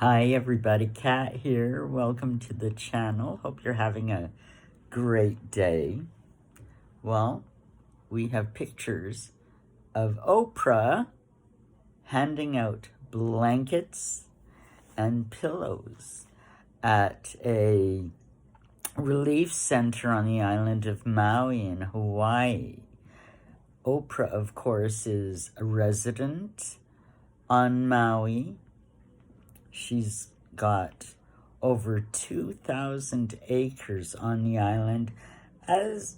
Hi everybody, Kat here. Welcome to the channel. Hope you're having a great day. Well, we have pictures of Oprah handing out blankets and pillows at a relief center on the island of Maui in Hawaii. Oprah, of course, is a resident on Maui. She's got over 2,000 acres on the island, as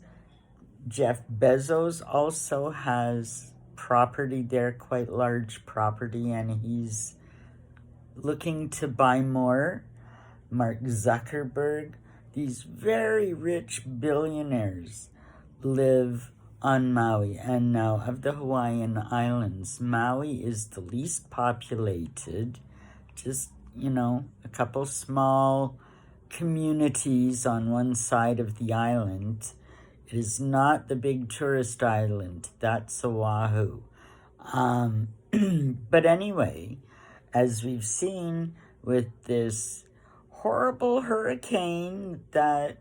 Jeff Bezos also has property there, quite large property, and he's looking to buy more. Mark Zuckerberg, these very rich billionaires live on Maui. And now, of the Hawaiian Islands, Maui is the least populated. Just, a couple small communities on one side of the island. It is not the big tourist island. That's Oahu. But anyway, as we've seen with this horrible hurricane that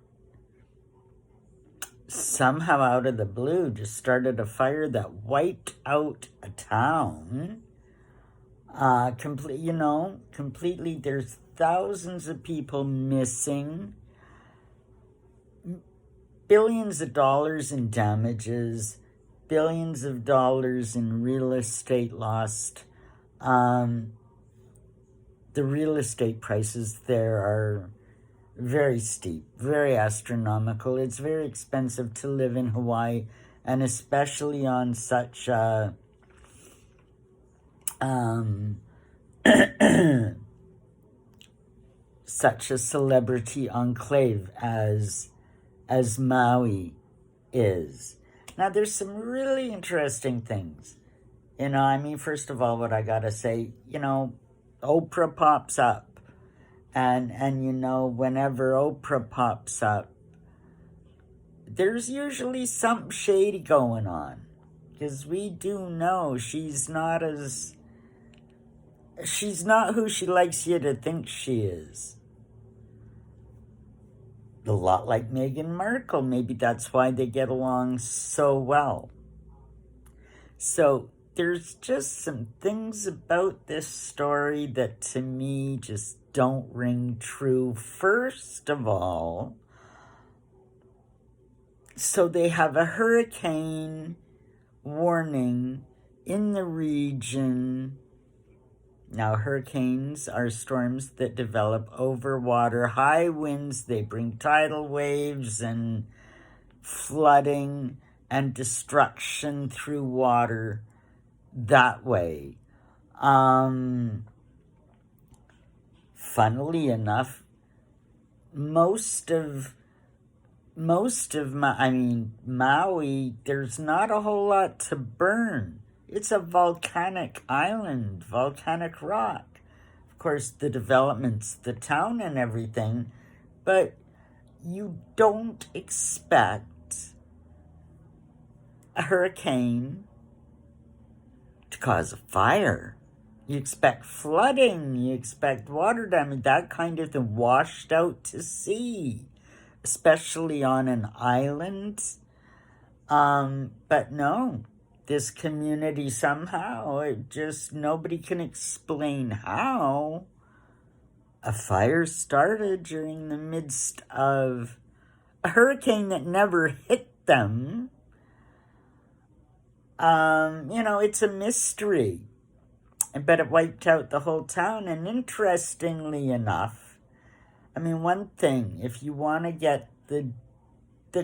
somehow out of the blue just started a fire that wiped out a town. Completely, there's thousands of people missing, billions of dollars in damages, billions of dollars in real estate lost. The real estate prices there are very steep, very astronomical. It's very expensive to live in Hawaii, and especially on such a such a celebrity enclave as Maui is. Now, there's some really interesting things. First of all, what I gotta say, Oprah pops up. And whenever Oprah pops up, there's usually something shady going on. Because we do know she's not who she likes you to think she is. A lot like Meghan Markle. Maybe that's why they get along so well. So there's just some things about this story that to me just don't ring true. First of all, so they have a hurricane warning in the region. Now, hurricanes are storms that develop over water, high winds. They bring tidal waves and flooding and destruction through water that way. Funnily enough, most of Maui, there's not a whole lot to burn. It's a volcanic island, volcanic rock. Of course, the developments, the town and everything, but you don't expect a hurricane to cause a fire. You expect flooding, you expect water damage, that kind of thing, washed out to sea, especially on an island. But no. This community somehow, nobody can explain how a fire started during the midst of a hurricane that never hit them. It's a mystery, but it wiped out the whole town. And interestingly enough, one thing, if you want to get the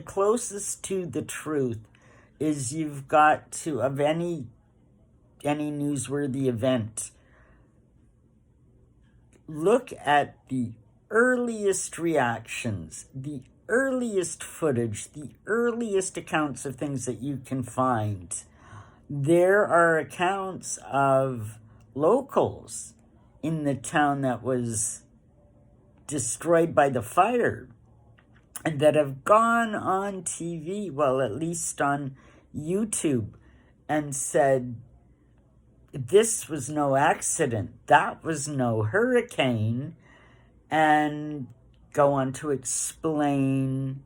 closest to the truth, is you've got to, of any newsworthy event, look at the earliest reactions, the earliest footage, the earliest accounts of things that you can find. There are accounts of locals in the town that was destroyed by the fire and that have gone on TV, well, at least on YouTube, and said this was no accident. That was no hurricane. And go on to explain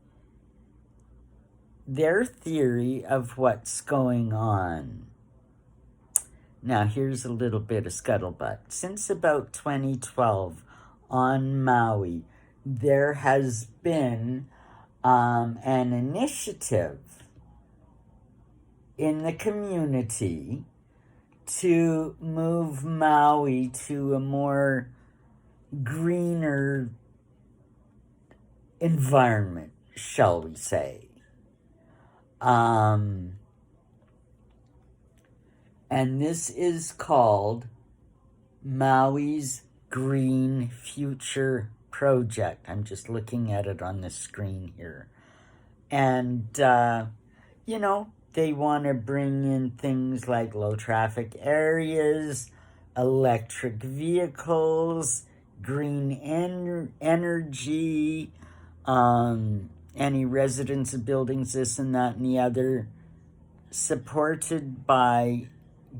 their theory of what's going on. Now, here's a little bit of scuttlebutt. Since about 2012 on Maui, there has been an initiative in the community to move Maui to a more greener environment, shall we say. And this is called Maui's Green Future Project. I'm just looking at it on the screen here. And, you know, they want to bring in things like low traffic areas, electric vehicles, green energy, any residential buildings, this and that and the other, supported by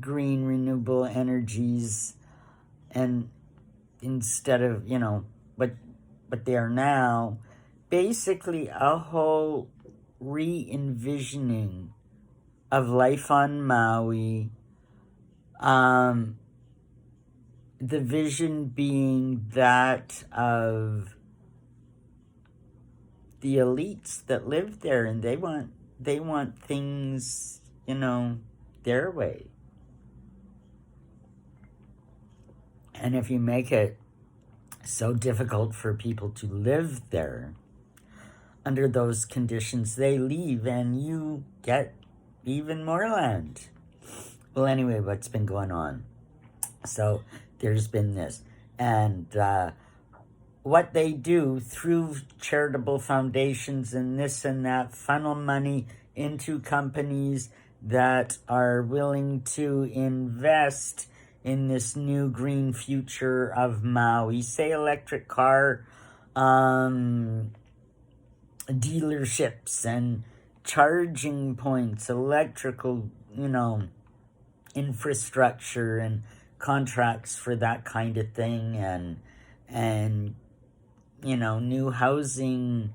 green renewable energies, and instead of, you know, what they are now, basically a whole re-envisioning of life on Maui. The vision being that of the elites that live there, and they want things, you know, their way. And if you make it so difficult for people to live there, under those conditions, they leave and you get even more land. Well, anyway, what's been going on? So there's been this. And what they do through charitable foundations and this and that, funnel money into companies that are willing to invest in this new green future of Maui. Say electric car dealerships and charging points, electrical, you know, infrastructure and contracts for that kind of thing, and you know, new housing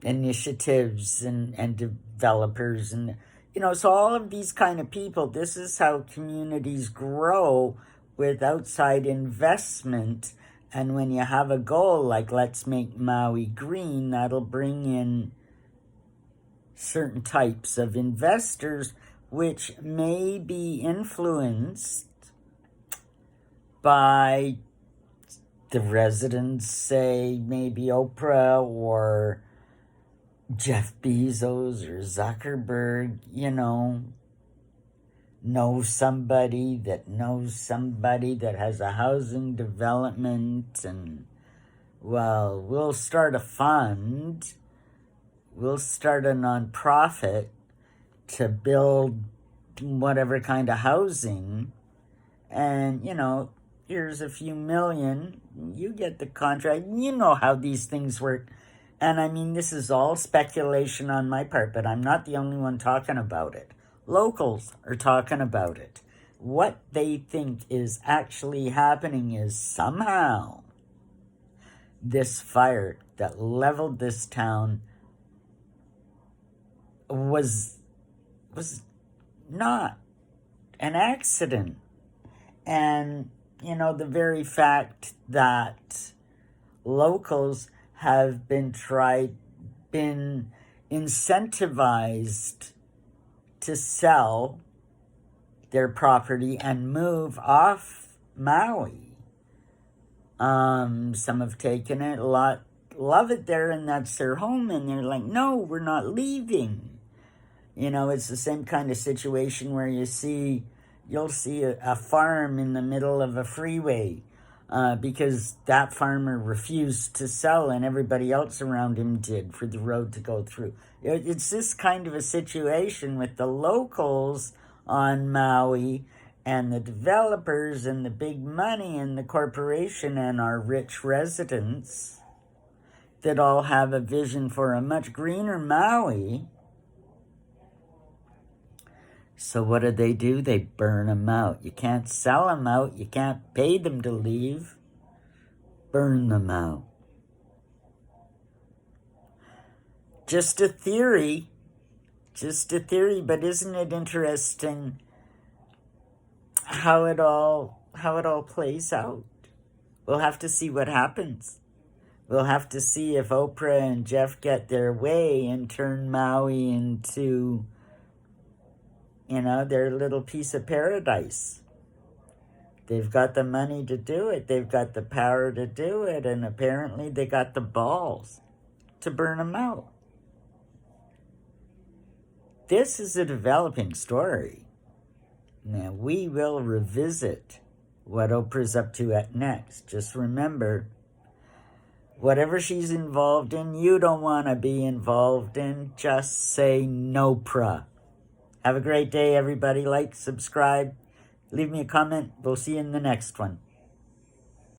initiatives and developers, and you know, so all of these kind of people, this is how communities grow, with outside investment. And when you have a goal like let's make Maui green, that'll bring in certain types of investors, which may be influenced by the residents, say maybe Oprah or Jeff Bezos or Zuckerberg, you know somebody that knows somebody that has a housing development, and, well, we'll start a fund, we'll start a nonprofit to build whatever kind of housing, and, you know, here's a few million, you get the contract. You know how these things work. And I mean, this is all speculation on my part, but I'm not the only one talking about it. Locals are talking about it. What they think is actually happening is somehow this fire that leveled this town was not an accident. And, you know, the very fact that locals have been incentivized to sell their property and move off Maui. Some have taken it, a lot love it there, and that's their home, and they're like, no, we're not leaving. You know, it's the same kind of situation where you'll see a farm in the middle of a freeway because that farmer refused to sell and everybody else around him did for the road to go through. It's this kind of a situation with the locals on Maui and the developers and the big money and the corporation and our rich residents that all have a vision for a much greener Maui, So what do? They burn them out. You can't sell them out. You can't pay them to leave. Burn them out. Just a theory. Just a theory, but isn't it interesting how it all plays out? We'll have to see what happens. We'll have to see if Oprah and Jeff get their way and turn Maui into, their little piece of paradise. They've got the money to do it. They've got the power to do it. And apparently they got the balls to burn them out. This is a developing story. Now, we will revisit what Oprah's up to next. Just remember, whatever she's involved in, you don't want to be involved in. Just say Noprah. Have a great day, everybody. Like, subscribe, leave me a comment. We'll see you in the next one.